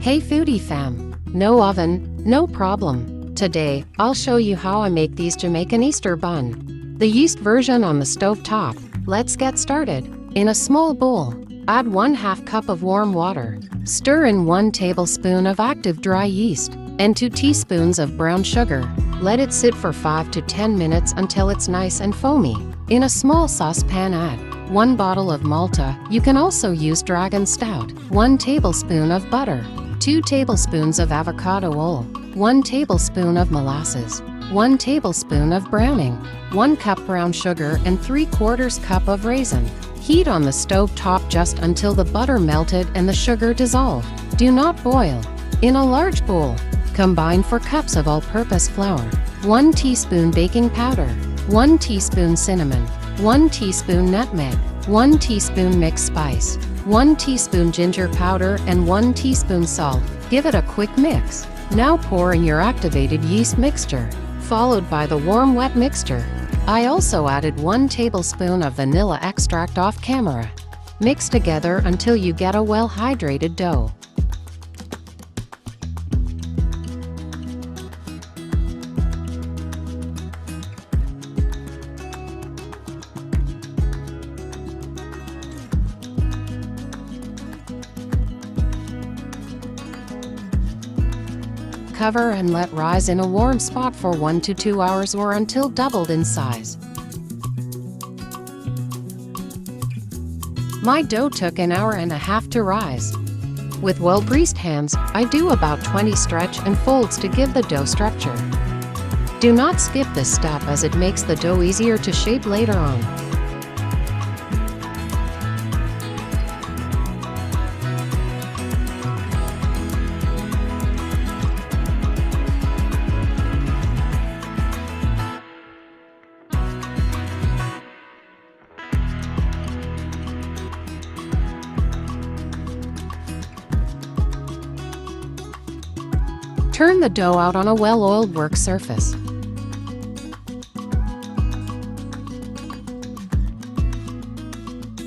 Hey Foodie Fam! No oven, no problem. Today, I'll show you how I make these Jamaican Easter bun. The yeast version on the stove top. Let's get started. In a small bowl, add 1/2 cup of warm water. Stir in 1 tablespoon of active dry yeast and 2 teaspoons of brown sugar. Let it sit for 5 to 10 minutes until it's nice and foamy. In a small saucepan, add 1 bottle of malta. You can also use dragon stout. 1 tablespoon of butter. 2 tablespoons of avocado oil, 1 tablespoon of molasses, 1 tablespoon of browning, 1 cup brown sugar and 3/4 cup of raisin. Heat on the stove top just until the butter melted and the sugar dissolved. Do not boil. In a large bowl, combine 4 cups of all-purpose flour, 1 teaspoon baking powder, 1 teaspoon cinnamon, 1 teaspoon nutmeg, 1 teaspoon mixed spice, 1 teaspoon ginger powder and 1 teaspoon salt. Give it a quick mix. Now pour in your activated yeast mixture, followed by the warm wet mixture. I also added 1 tablespoon of vanilla extract off camera. Mix together until you get a well-hydrated dough. Cover and let rise in a warm spot for 1 to 2 hours or until doubled in size. My dough took an hour and a half to rise. With well-greased hands, I do about 20 stretch and folds to give the dough structure. Do not skip this step as it makes the dough easier to shape later on. Turn the dough out on a well-oiled work surface.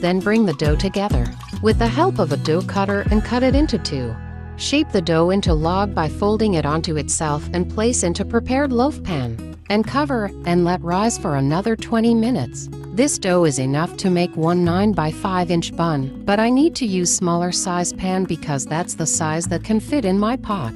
Then bring the dough together with the help of a dough cutter and cut it into 2. Shape the dough into log by folding it onto itself and place into prepared loaf pan. And cover and let rise for another 20 minutes. This dough is enough to make 1 9 by 5 inch bun, but I need to use smaller size pan because that's the size that can fit in my pot.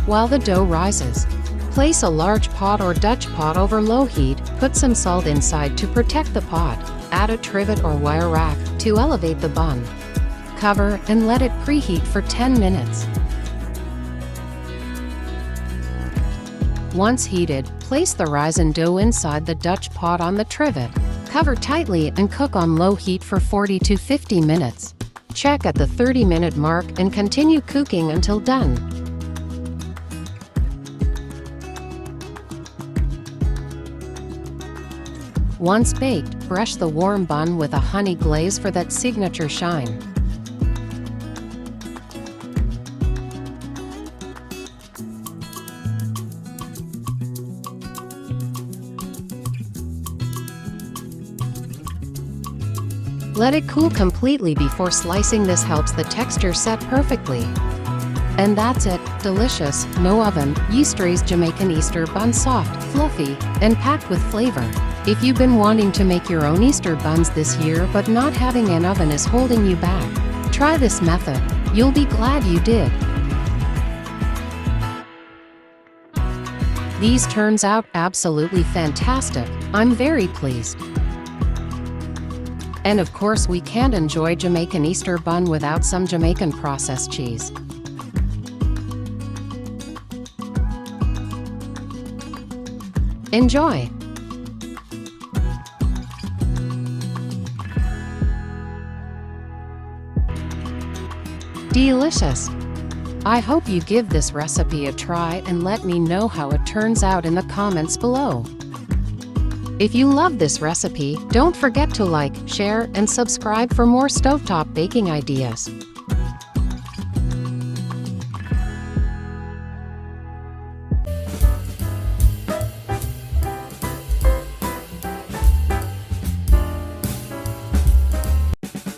While the dough rises, place a large pot or Dutch pot over low heat. Put some salt inside to protect the pot. Add a trivet or wire rack to elevate the bun. Cover and let it preheat for 10 minutes. Once heated, place the raisin dough inside the Dutch pot on the trivet. Cover tightly and cook on low heat for 40 to 50 minutes. Check at the 30-minute mark and continue cooking until done. Once baked, brush the warm bun with a honey glaze for that signature shine. Let it cool completely before slicing. This helps the texture set perfectly. And that's it. Delicious, no oven, yeast-raised Jamaican Easter bun, soft, fluffy, and packed with flavor. If you've been wanting to make your own Easter buns this year but not having an oven is holding you back, try this method. You'll be glad you did. These turns out absolutely fantastic. I'm very pleased. And of course we can't enjoy Jamaican Easter bun without some Jamaican processed cheese. Enjoy! Delicious! I hope you give this recipe a try and let me know how it turns out in the comments below. If you love this recipe, don't forget to like, share, and subscribe for more stovetop baking ideas.